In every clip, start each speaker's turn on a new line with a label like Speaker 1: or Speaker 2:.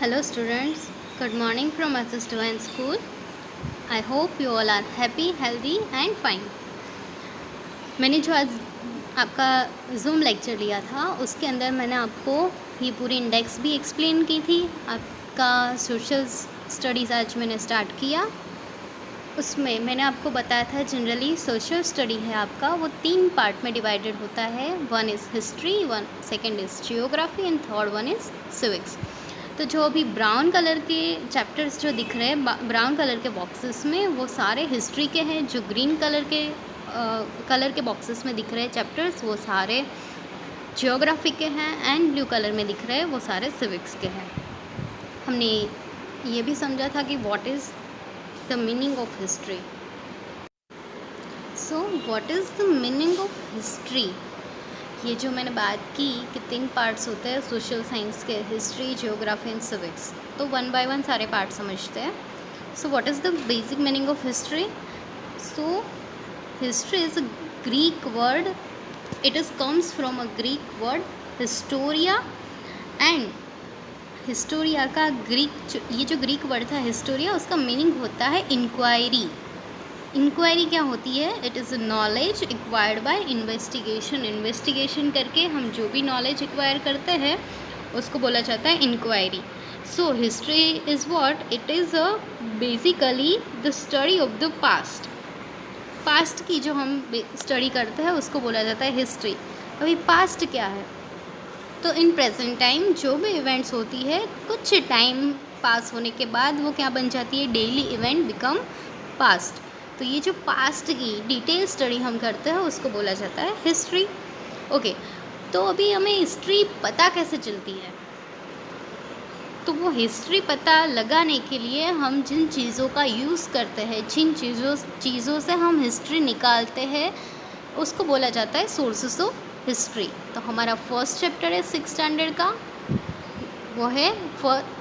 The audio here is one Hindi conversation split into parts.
Speaker 1: Hello students, good morning from SS Divine School. I hope you all are happy, healthy and fine. मैंने जो आज आपका जूम लेक्चर लिया था उसके अंदर मैंने आपको ये पूरी इंडेक्स भी एक्सप्लेन की थी। आपका सोशल स्टडीज़ आज मैंने स्टार्ट किया। उसमें मैंने आपको बताया था जनरली सोशल स्टडी है आपका वो 3 पार्ट में डिवाइडेड होता है। One is history, one second is geography and third one is civics. तो जो अभी ब्राउन कलर के चैप्टर्स जो दिख रहे हैं ब्राउन कलर के बॉक्सेस में वो सारे हिस्ट्री के हैं। जो ग्रीन कलर के बॉक्सेस में दिख रहे हैं चैप्टर्स वो सारे जियोग्राफी के हैं एंड ब्लू कलर में दिख रहे हैं वो सारे सिविक्स के हैं। हमने ये भी समझा था कि what is the meaning of history. So what is the meaning of history, ये जो मैंने बात की कि 3 पार्ट्स होते हैं सोशल साइंस के, हिस्ट्री, जियोग्राफी एंड सिविक्स। तो वन बाय वन सारे पार्ट समझते हैं। So what is the basic meaning of history? So history is a Greek word, it is comes from a Greek word Historia and Historia का ये जो ग्रीक वर्ड था हिस्टोरिया, उसका मीनिंग होता है इंक्वायरी। इंक्वायरी क्या होती है? It is knowledge acquired by investigation. Investigation करके हम जो भी नॉलेज एक्वायर करते हैं उसको बोला जाता है inquiry. So history is what? It is a basically the study of the past. Past की जो हम स्टडी करते हैं उसको बोला जाता है हिस्ट्री। अभी पास्ट क्या है? तो इन प्रेजेंट टाइम जो भी इवेंट्स होती है कुछ टाइम पास होने के बाद वो क्या बन जाती है? Daily event become past. तो ये जो पास्ट की डिटेल स्टडी हम करते हैं उसको बोला जाता है हिस्ट्री। ओके, तो अभी हमें हिस्ट्री पता कैसे चलती है? तो वो हिस्ट्री पता लगाने के लिए हम जिन चीज़ों का यूज़ करते हैं, जिन चीज़ों से हम हिस्ट्री निकालते हैं उसको बोला जाता है सोर्सेस ऑफ हिस्ट्री। तो हमारा फर्स्ट चैप्टर है 6th स्टैंडर्ड का, वो है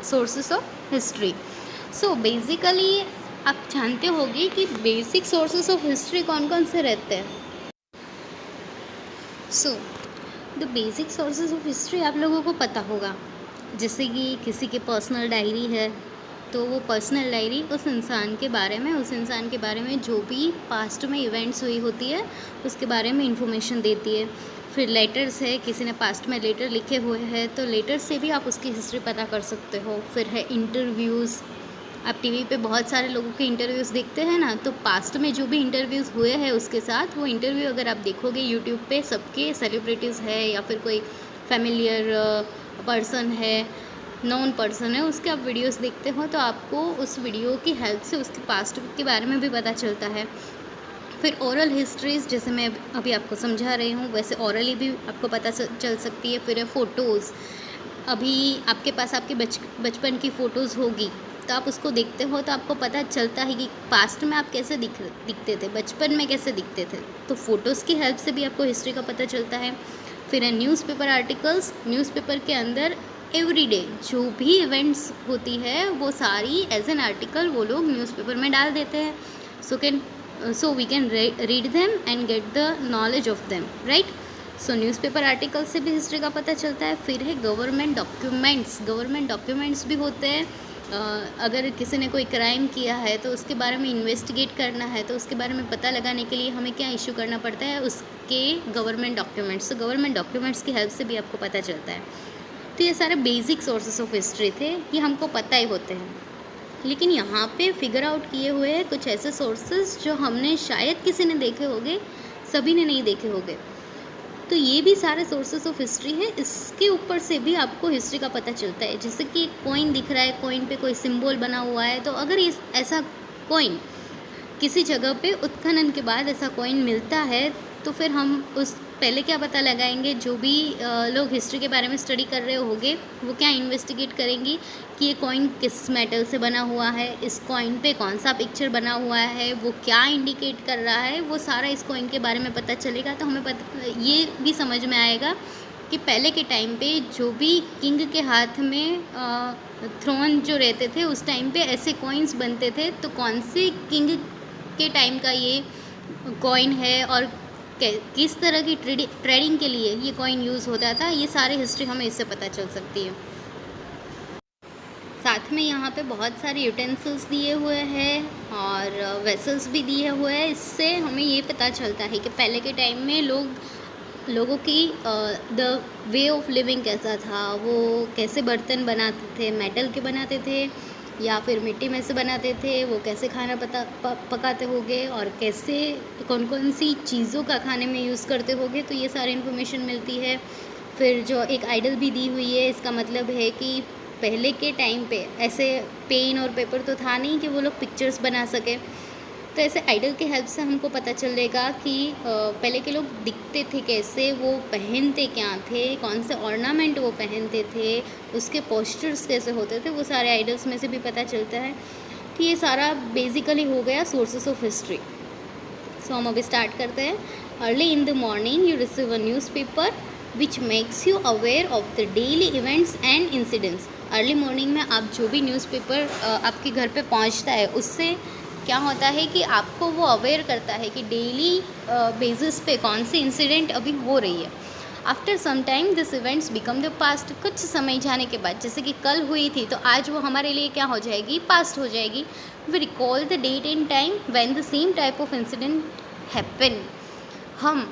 Speaker 1: sources of history. So basically आप जानते होंगे कि बेसिक सोर्सेस ऑफ हिस्ट्री कौन कौन से रहते हैं। So the basic sources of history आप लोगों को पता होगा, जैसे कि किसी के पर्सनल डायरी है तो वो पर्सनल डायरी उस इंसान के बारे में जो भी पास्ट में इवेंट्स हुई होती है उसके बारे में इंफॉर्मेशन देती है। फिर लेटर्स है, किसी ने पास्ट में लेटर लिखे हुए हैं तो लेटर्स से भी आप उसकी हिस्ट्री पता कर सकते हो। फिर है इंटरव्यूज़, आप टीवी पे बहुत सारे लोगों के इंटरव्यूज़ देखते हैं ना, तो पास्ट में जो भी इंटरव्यूज़ हुए हैं उसके साथ वो इंटरव्यू अगर आप देखोगे यूट्यूब पे, सबके सेलिब्रिटीज़ है या फिर कोई फैमिलियर पर्सन है, नॉन पर्सन है, उसके आप वीडियोस देखते हो तो आपको उस वीडियो की हेल्प से उसके पास्ट के बारे में भी पता चलता है। फिर ओरल हिस्ट्रीज़, जैसे मैं अभी आपको समझा रही हूँ वैसे ओरली भी आपको पता चल सकती है। फिर है फ़ोटोज़, अभी आपके पास आपके बचपन की फ़ोटोज़ होगी तो आप उसको देखते हो तो आपको पता चलता है कि पास्ट में आप कैसे दिखते थे, बचपन में कैसे दिखते थे। तो फ़ोटोज़ की हेल्प से भी आपको हिस्ट्री का पता चलता है। फिर है न्यूज़पेपर आर्टिकल्स, न्यूज़पेपर के अंदर एवरीडे जो भी इवेंट्स होती है वो सारी एज एन आर्टिकल वो लोग न्यूज़पेपर में डाल देते हैं। So we can read them and get the knowledge of them, right. So newspaper article से भी हिस्ट्री का पता चलता है। फिर है गवर्नमेंट डॉक्यूमेंट्स भी होते हैं। अगर किसी ने कोई क्राइम किया है तो उसके बारे में इन्वेस्टिगेट करना है तो उसके बारे में पता लगाने के लिए हमें क्या इशू करना पड़ता है? उसके गवर्नमेंट डॉक्यूमेंट्स। तो गवर्नमेंट डॉक्यूमेंट्स की हेल्प से भी आपको पता चलता है। तो ये सारे बेसिक सोर्सेस ऑफ हिस्ट्री थे, ये हमको पता ही होते हैं। लेकिन यहाँ पे फिगर आउट किए हुए हैं कुछ ऐसे सोर्सेज जो हमने शायद किसी ने देखे होंगे, सभी ने नहीं देखे होंगे। तो ये भी सारे सोर्सेस ऑफ हिस्ट्री है, इसके ऊपर से भी आपको हिस्ट्री का पता चलता है। जैसे कि एक कॉइन दिख रहा है, कॉइन पे कोई सिंबल बना हुआ है, तो अगर ऐसा कॉइन किसी जगह पे उत्खनन के बाद ऐसा कॉइन मिलता है तो फिर हम उस पहले क्या पता लगाएंगे? जो भी लोग हिस्ट्री के बारे में स्टडी कर रहे होंगे वो क्या इन्वेस्टिगेट करेंगी कि ये कॉइन किस मेटल से बना हुआ है, इस कॉइन पे कौन सा पिक्चर बना हुआ है, वो क्या इंडिकेट कर रहा है, वो सारा इस कॉइन के बारे में पता चलेगा। तो हमें ये भी समझ में आएगा कि पहले के टाइम पे जो भी किंग के हाथ में थ्रोन जो रहते थे उस टाइम पे ऐसे कॉइन्स बनते थे, तो कौन से किंग के टाइम का ये कॉइन है और किस तरह की ट्रेडिंग के लिए ये कॉइन यूज़ होता था, ये सारी हिस्ट्री हमें इससे पता चल सकती है। साथ में यहाँ पे बहुत सारे यूटेंसिल्स दिए हुए हैं और वेसल्स भी दिए हुए हैं। इससे हमें ये पता चलता है कि पहले के टाइम में लोगों की द वे ऑफ लिविंग कैसा था, वो कैसे बर्तन बनाते थे, मेटल के बनाते थे या फिर मिट्टी में से बनाते थे, वो कैसे खाना पकाते होंगे और कैसे कौन कौन सी चीज़ों का खाने में यूज़ करते होंगे, तो ये सारी इन्फॉर्मेशन मिलती है। फिर जो एक आइडल भी दी हुई है, इसका मतलब है कि पहले के टाइम पे ऐसे पेन और पेपर तो था नहीं कि वो लोग पिक्चर्स बना सके, तो ऐसे आइडल की हेल्प से हमको पता चलेगा कि पहले के लोग दिखते थे कैसे, वो पहनते क्या थे, कौन से ऑर्नामेंट वो पहनते थे, उसके पोस्चर्स कैसे होते थे, वो सारे आइडल्स में से भी पता चलता है। तो ये सारा बेसिकली हो गया सोर्सेस ऑफ हिस्ट्री। सो हम अभी स्टार्ट करते हैं। Early in the morning you receive a newspaper which makes you aware of the daily events and incidents. Early morning में आप जो भी न्यूज़पेपर आपके घर पे पहुंचता है, उससे क्या होता है कि आपको वो अवेयर करता है कि डेली बेसिस पे कौन सी इंसिडेंट अभी हो रही है। After some time this events become the past. कुछ समय जाने के बाद, जैसे कि कल हुई थी तो आज वो हमारे लिए क्या हो जाएगी, पास्ट हो जाएगी। We recall the date and time when the same type of incident happen. हम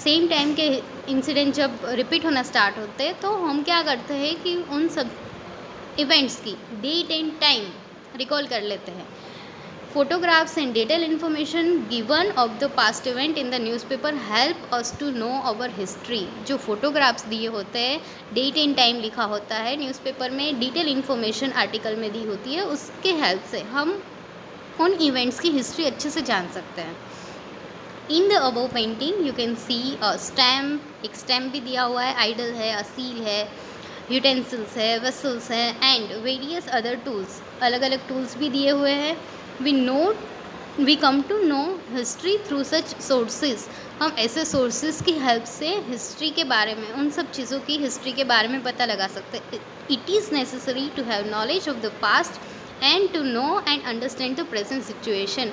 Speaker 1: सेम टाइम के इंसिडेंट जब रिपीट होना स्टार्ट होते हैं तो हम क्या करते हैं कि उन सब इवेंट्स की डेट एंड टाइम रिकॉल कर लेते हैं। Photographs and detailed information given of the past event in the newspaper help us to know our history। जो फोटोग्राफ्स दिए होते हैं, डेट एंड टाइम लिखा होता है न्यूज़पेपर में, डिटेल इन्फॉर्मेशन आर्टिकल में दी होती है, उसके हेल्प से हम उन इवेंट्स की हिस्ट्री अच्छे से जान सकते हैं। In the above painting you can see a stamp, एक स्टैम्प भी दिया हुआ है, आइडल है, असील है, यूटेंसिल्स है, वेसल्स है एंड वेरियस अदर टूल्स, अलग अलग टूल्स भी दिए हुए हैं। we come to know history through such sources। हम ऐसे सोर्सेज की हेल्प से हिस्ट्री के बारे में, उन सब चीज़ों की हिस्ट्री के बारे में पता लगा सकते हैं। It is necessary to have knowledge of the past and to know and understand the present situation.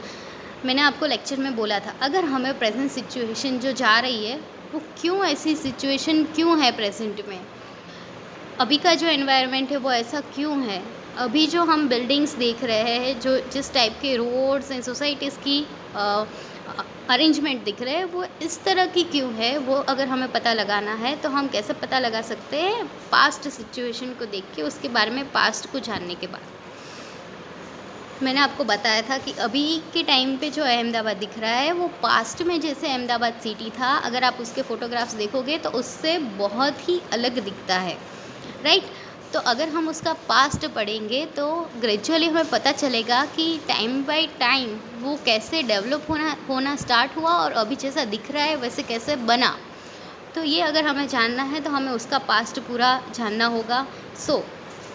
Speaker 1: मैंने आपको लेक्चर में बोला था, अगर हमें प्रेजेंट सिचुएशन जो जा रही है वो क्यों, ऐसी सिचुएशन क्यों है प्रेजेंट में, अभी का जो एनवायरनमेंट है वो ऐसा क्यों है, अभी जो हम बिल्डिंग्स देख रहे हैं, जो जिस टाइप के रोड्स एंड सोसाइटीज़ की अरेंजमेंट दिख रहे हैं, वो इस तरह की क्यों है, वो अगर हमें पता लगाना है तो हम कैसे पता लगा सकते हैं, पास्ट सिचुएशन को देख के, उसके बारे में पास्ट को जानने के बाद। मैंने आपको बताया था कि अभी के टाइम पे जो अहमदाबाद दिख रहा है वो पास्ट में जैसे अहमदाबाद सिटी था, अगर आप उसके फ़ोटोग्राफ्स देखोगे तो उससे बहुत ही अलग दिखता है, राइट। तो अगर हम उसका पास्ट पढ़ेंगे तो ग्रेजुअली हमें पता चलेगा कि टाइम बाय टाइम वो कैसे डेवलप होना स्टार्ट हुआ और अभी जैसा दिख रहा है वैसे कैसे बना। तो ये अगर हमें जानना है तो हमें उसका पास्ट पूरा जानना होगा। सो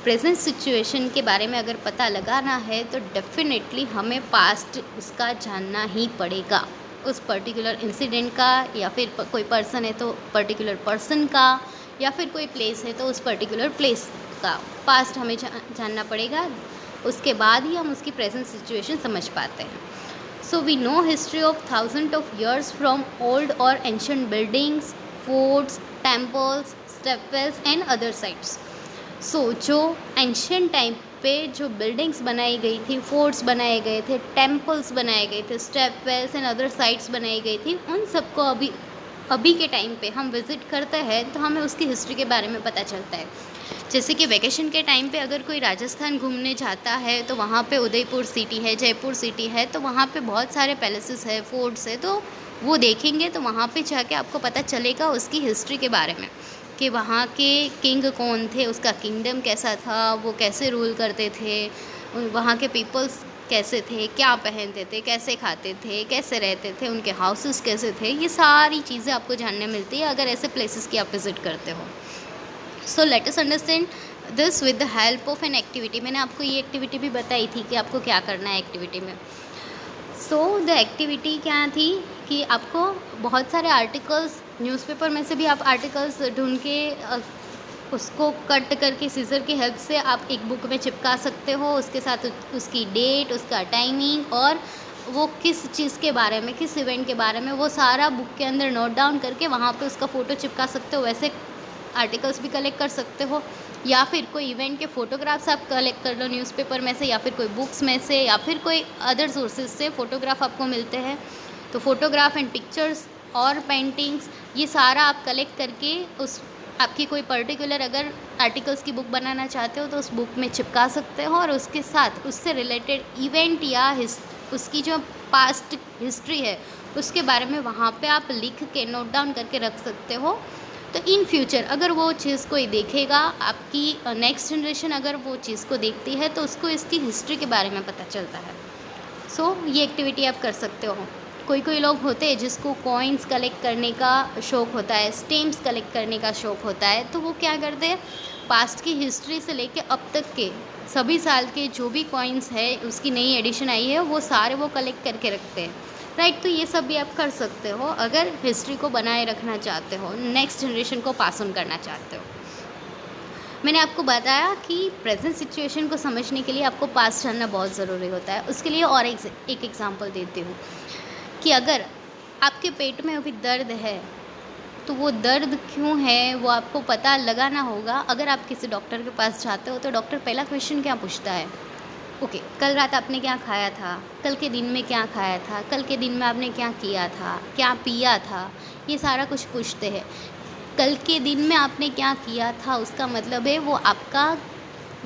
Speaker 1: प्रेजेंट सिचुएशन के बारे में अगर पता लगाना है तो डेफिनेटली हमें पास्ट उसका जानना ही पड़ेगा, उस पर्टिकुलर इंसिडेंट का, या फिर कोई पर्सन है तो पर्टिकुलर पर्सन का, या फिर कोई प्लेस है तो उस पर्टिकुलर प्लेस का पास्ट हमें जानना पड़ेगा। उसके बाद ही हम उसकी प्रेजेंट सिचुएशन समझ पाते हैं। So we know history of thousand of years from old और ancient buildings, forts, temples, stepwells and other sites. So जो एंशिएंट टाइम पे जो बिल्डिंग्स बनाई गई थी, फोर्ट्स बनाए गए थे, टेम्पल्स बनाए गए थे, स्टेपवेल्स एंड अदर साइट्स बनाई गई थी, उन सबको अभी के टाइम पे हम विज़िट करते हैं तो हमें उसकी हिस्ट्री के बारे में पता चलता है। जैसे कि वैकेशन के टाइम पे अगर कोई राजस्थान घूमने जाता है तो वहाँ पे उदयपुर सिटी है, जयपुर सिटी है, तो वहाँ पे बहुत सारे पैलेसेस है, फोर्ट्स है, तो वो देखेंगे तो वहाँ पे जाके आपको पता चलेगा उसकी हिस्ट्री के बारे में कि वहाँ के किंग कौन थे, उसका किंगडम कैसा था, वो कैसे रूल करते थे, वहाँ के पीपल्स कैसे थे, क्या पहनते थे, कैसे खाते थे, कैसे रहते थे, उनके हाउसेस कैसे थे, ये सारी चीज़ें आपको जानने मिलती है अगर ऐसे प्लेसेस की आप विज़िट करते हो। So let us understand this with the help of an activity. मैंने आपको ये एक्टिविटी भी बताई थी कि आपको क्या करना है एक्टिविटी में। सो द एक्टिविटी क्या थी कि आपको बहुत सारे आर्टिकल्स, न्यूज़पेपर में से भी आप आर्टिकल्स ढूंढ के उसको कट करके सीज़र की हेल्प से आप एक बुक में चिपका सकते हो, उसके साथ उसकी डेट, उसका टाइमिंग और वो किस चीज़ के बारे में, किस इवेंट के बारे में, वो सारा बुक के अंदर नोट डाउन करके वहाँ पे उसका फ़ोटो चिपका सकते हो। वैसे आर्टिकल्स भी कलेक्ट कर सकते हो या फिर कोई इवेंट के फ़ोटोग्राफ्स आप कलेक्ट कर लो न्यूज़पेपर में से, या फिर कोई बुक्स में से, या फिर कोई अदर सोर्सेज से फ़ोटोग्राफ आपको मिलते हैं। तो फ़ोटोग्राफ एंड पिक्चर्स और पेंटिंग्स, ये सारा आप कलेक्ट करके उस आपकी कोई पर्टिकुलर अगर आर्टिकल्स की बुक बनाना चाहते हो तो उस बुक में चिपका सकते हो, और उसके साथ उससे रिलेटेड इवेंट या उसकी जो पास्ट हिस्ट्री है उसके बारे में वहाँ पे आप लिख के नोट डाउन करके रख सकते हो। तो इन फ्यूचर अगर वो चीज़ कोई देखेगा, आपकी नेक्स्ट जनरेशन अगर वो चीज़ को देखती है तो उसको इसकी हिस्ट्री के बारे में पता चलता है। सो ये एक्टिविटी आप कर सकते हो। कोई कोई लोग होते हैं जिसको कॉइन्स कलेक्ट करने का शौक़ होता है, स्टैम्प्स कलेक्ट करने का शौक़ होता है, तो वो क्या करते हैं, पास्ट की हिस्ट्री से लेके अब तक के सभी साल के जो भी कॉइन्स है, उसकी नई एडिशन आई है, वो सारे वो कलेक्ट करके रखते हैं, राइट। तो ये सब भी आप कर सकते हो अगर हिस्ट्री को बनाए रखना चाहते हो, नेक्स्ट जनरेशन को पास ऑन करना चाहते हो। मैंने आपको बताया कि प्रेजेंट सिचुएशन को समझने के लिए आपको पास्ट जानना बहुत ज़रूरी होता है। उसके लिए और एक एग्जांपल देती हूँ कि अगर आपके पेट में अभी दर्द है तो वो दर्द क्यों है वो आपको पता लगाना होगा। अगर आप किसी डॉक्टर के पास जाते हो तो डॉक्टर पहला क्वेश्चन क्या पूछता है, ओके, कल रात आपने क्या खाया था, कल के दिन में क्या खाया था, कल के दिन में आपने क्या किया था, क्या पिया था, ये सारा कुछ पूछते हैं। कल के दिन में आपने क्या किया था उसका मतलब है वो आपका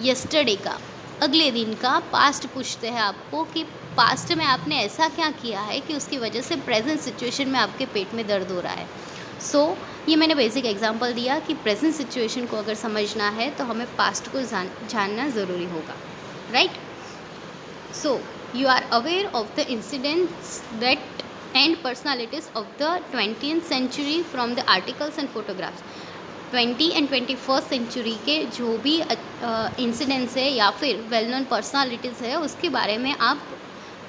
Speaker 1: यस्टरडे का, अगले दिन का पास्ट पूछते हैं आपको कि पास्ट में आपने ऐसा क्या किया है कि उसकी वजह से प्रेजेंट सिचुएशन में आपके पेट में दर्द हो रहा है। सो ये मैंने बेसिक एग्जांपल दिया कि प्रेजेंट सिचुएशन को अगर समझना है तो हमें पास्ट को जानना ज़रूरी होगा, right. So, you are aware of the incidents that and personalities of the 20th century from the articles and photographs. 20 and 21st century के जो भी इंसिडेंट्स है या फिर वेल नोन पर्सनालिटीज़ है उसके बारे में आप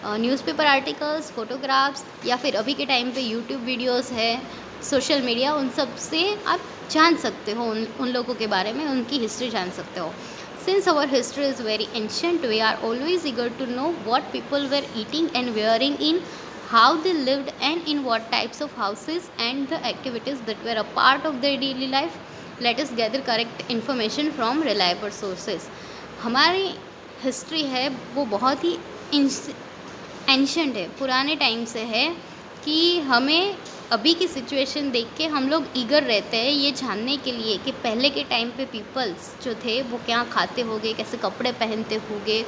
Speaker 1: न्यूज़पेपर आर्टिकल्स, फोटोग्राफ्स या फिर अभी के टाइम पे यूट्यूब वीडियोस है, सोशल मीडिया, उन सब से आप जान सकते हो, उन लोगों के बारे में उनकी हिस्ट्री जान सकते हो। Since our history is very ancient, we are always eager to know what people were eating and wearing in, how they lived and in what types of houses and the activities that were a part of their daily life. Let us gather correct information from reliable sources. हमारी हिस्ट्री है वो बहुत ही एंशंट है, पुराने टाइम से है कि हमें अभी की सिचुएशन देख के हम लोग ईगर रहते हैं ये जानने के लिए कि पहले के टाइम पे पीपल्स जो थे वो क्या खाते होंगे, कैसे कपड़े पहनते होंगे,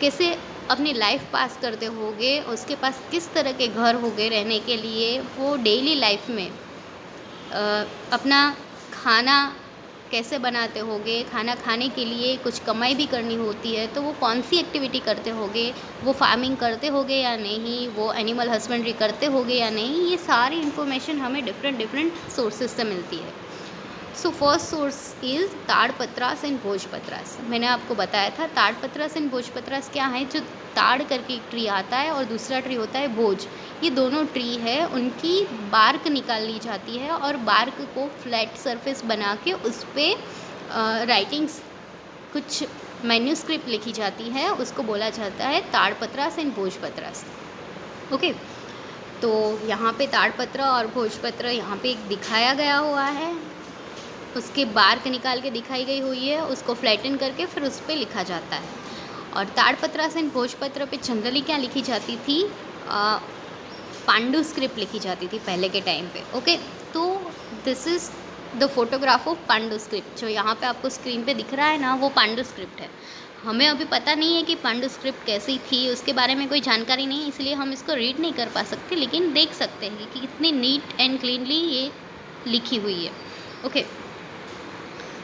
Speaker 1: कैसे अपनी लाइफ पास करते होंगे, उसके पास किस तरह के घर होंगे रहने के लिए, वो डेली लाइफ में अपना खाना कैसे बनाते होंगे, खाना खाने के लिए कुछ कमाई भी करनी होती है तो वो कौन सी एक्टिविटी करते होंगे, वो फार्मिंग करते होंगे या नहीं, वो एनिमल हस्बेंड्री करते होंगे या नहीं, ये सारी इन्फॉर्मेशन हमें डिफरेंट सोर्सेज से मिलती है। सो फर्स्ट सोर्स इज़ ताड़पत्रास एंड भोजपत्रास। मैंने आपको बताया था ताड़पत्रास एंड भोजपत्रास क्या है, जो ताड़ करके एक ट्री आता है और दूसरा ट्री होता है भोज। ये दोनों ट्री है, उनकी बार्क निकाल ली जाती है और बार्क को फ्लैट सरफेस बना के उस पर राइटिंग्स कुछ मैन्यूस्क्रिप्ट लिखी जाती है, उसको बोला जाता है ताड़पत्रास एंड भोजपत्रास। ओके, तो यहाँ पे ताड़पत्र और भोजपत्र यहाँ पे एक दिखाया गया हुआ है, उसके बार्क निकाल के दिखाई गई हुई है, उसको फ्लैटन करके फिर उस पर लिखा जाता है। और ताड़पत्र से भोजपत्र पे जनरली क्या लिखी जाती थी, पांडु स्क्रिप्ट लिखी जाती थी पहले के टाइम पे। ओके, तो this is the photograph of Pandu script. जो यहाँ पे आपको स्क्रीन पे दिख रहा है ना, वो पांडु स्क्रिप्ट है। हमें अभी पता नहीं है कि पांडु स्क्रिप्ट कैसी थी, उसके बारे में कोई जानकारी नहीं है, इसलिए हम इसको रीड नहीं कर पा सकते, लेकिन देख सकते हैं कि कितनी नीट एंड क्लीनली ये लिखी हुई है। Okay,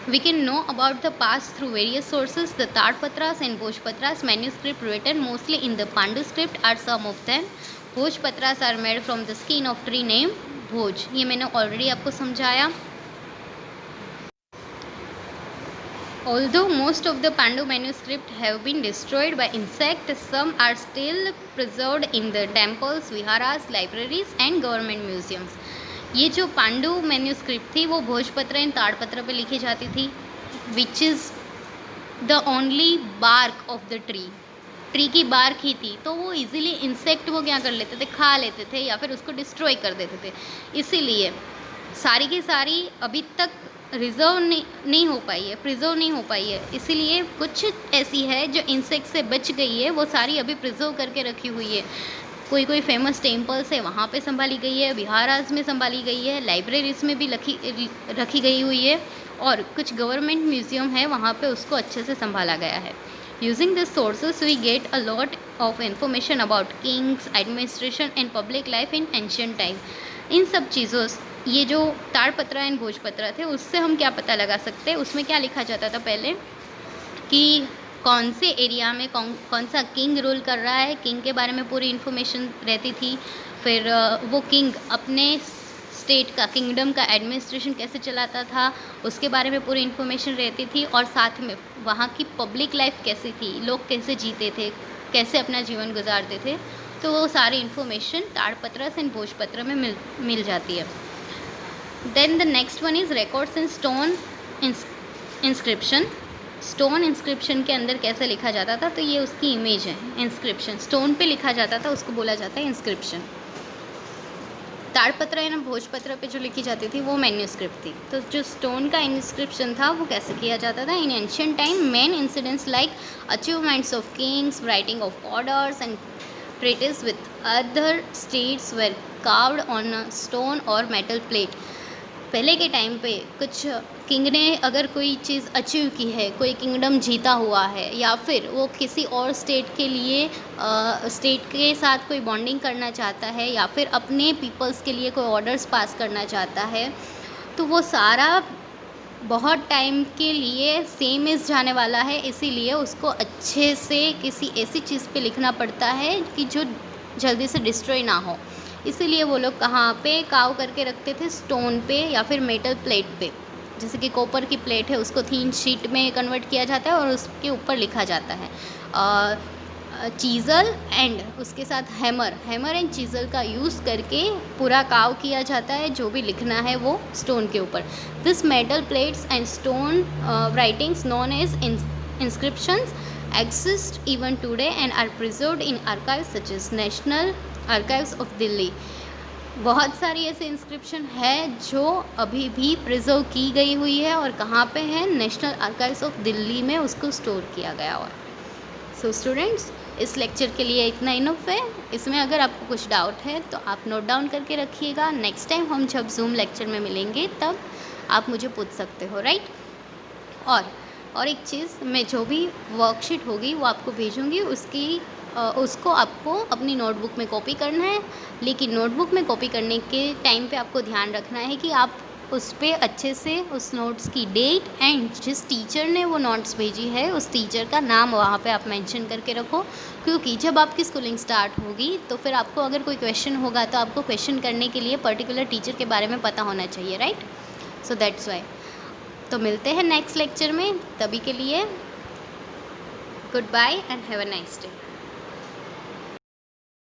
Speaker 1: we can know about the past through various sources. The Tadpatras and Bhojpatras manuscript written mostly in the Pandu script are some of them. Bhojpatras are made from the skin of tree named Bhoj. ये मैंने already आपको समझाया। Although most of the Pandu manuscript have been destroyed by insect, some are still preserved in the temples, viharas, libraries and government museums. ये जो पांडु मैन्यूस्क्रिप्ट थी वो भोजपत्र एंड ताड़पत्र पे लिखी जाती थी, which is the only bark of the tree. Tree की बार्क ही थी, तो वो इजीली इंसेक्ट वो क्या कर लेते थे, खा लेते थे या फिर उसको डिस्ट्रॉय कर देते थे। इसीलिए सारी की सारी अभी तक रिज़र्व नहीं हो पाई है, प्रिज़र्व नहीं हो पाई है। इसीलिए कुछ ऐसी है जो इंसेक्ट से बच गई है, वो सारी अभी प्रिज़र्व करके रखी हुई है। कोई फेमस टेम्पल्स है, वहाँ पे सँभाली गई है, विहारास में सँभाली गई है, लाइब्रेरीज़ में भी रखी गई हुई है, और कुछ गवर्नमेंट म्यूज़ियम है, वहाँ पे उसको अच्छे से सँभाला गया है। Using this sources we get a lot of information about kings, administration and public life in ancient time. इन सब चीज़ों ये जो ताड़पत्र एंड भोजपत्र थे, उससे हम क्या पता लगा सकते हैं, उसमें क्या लिखा जाता था पहले कि कौन से एरिया में कौन सा किंग रूल कर रहा है, किंग के बारे में पूरी इन्फॉर्मेशन रहती थी। फिर वो किंग अपने स्टेट का, किंगडम का एडमिनिस्ट्रेशन कैसे चलाता था, उसके बारे में पूरी इन्फॉर्मेशन रहती थी, और साथ में वहाँ की पब्लिक लाइफ कैसी थी, लोग कैसे जीते थे, कैसे अपना जीवन गुजारते थे। तो वो सारी इन्फॉर्मेशन ताड़पत्र एंड भोजपत्र में मिल जाती है। Then the next one is records in stone inscription. Stone inscription के अंदर कैसे लिखा जाता था, तो ये उसकी इमेज है। इंस्क्रिप्शन स्टोन पे लिखा जाता था, उसको बोला जाता है इंस्क्रिप्शन। ताड़पत्र या भोजपत्र पे जो लिखी जाती थी वो मैन्यूस्क्रिप्ट थी। तो जो स्टोन का इंस्क्रिप्शन था वो कैसे किया जाता था, इन ancient time main incidents like achievements of Kings, writing of orders and treaties with other states were carved on a stone or metal plate। पहले के टाइम पे कुछ किंग ने अगर कोई चीज़ अचीव की है, कोई किंगडम जीता हुआ है, या फिर वो किसी और स्टेट के लिए स्टेट के साथ कोई बॉन्डिंग करना चाहता है, या फिर अपने पीपल्स के लिए कोई ऑर्डर्स पास करना चाहता है, तो वो सारा बहुत टाइम के लिए सेम इस जाने वाला है। इसीलिए उसको अच्छे से किसी ऐसी चीज़ पे लिखना पड़ता है कि जो जल्दी से डिस्ट्रॉय ना हो। इसीलिए वो लोग कहाँ पे काव करके रखते थे, स्टोन पे या फिर मेटल प्लेट पे। जैसे कि कॉपर की प्लेट है, उसको थिन शीट में कन्वर्ट किया जाता है और उसके ऊपर लिखा जाता है। चीज़ल एंड उसके साथ हैमर एंड चीज़ल का यूज़ करके पूरा काव किया जाता है, जो भी लिखना है वो स्टोन के ऊपर। This metal plates and stone writings known as inscriptions exist even today and are preserved in archives such as national archives of Delhi. बहुत सारी ऐसे इंस्क्रिप्शन है जो अभी भी प्रिजर्व की गई हुई है, और कहाँ पे है, नेशनल आर्काइव्स ऑफ दिल्ली में उसको स्टोर किया गया हुआ है। सो स्टूडेंट्स, इस लेक्चर के लिए इतना इनफ है। इसमें अगर आपको कुछ डाउट है तो आप नोट डाउन करके रखिएगा। नेक्स्ट टाइम हम जब जूम लेक्चर में मिलेंगे तब आप मुझे पूछ सकते हो, राइट। और एक चीज़, मैं जो भी वर्कशीट होगी वो आपको भेजूँगी, उसको आपको अपनी नोटबुक में कॉपी करना है। लेकिन नोटबुक में कॉपी करने के टाइम पे आपको ध्यान रखना है कि आप उस पर अच्छे से उस नोट्स की डेट एंड जिस टीचर ने वो नोट्स भेजी है उस टीचर का नाम वहाँ पे आप मेंशन करके रखो। क्योंकि जब आपकी स्कूलिंग स्टार्ट होगी तो फिर आपको अगर कोई क्वेश्चन होगा तो आपको क्वेश्चन करने के लिए पर्टिकुलर टीचर के बारे में पता होना चाहिए, राइट। So that's why. तो मिलते हैं नेक्स्ट लेक्चर में, तभी के लिए goodbye and have a nice day.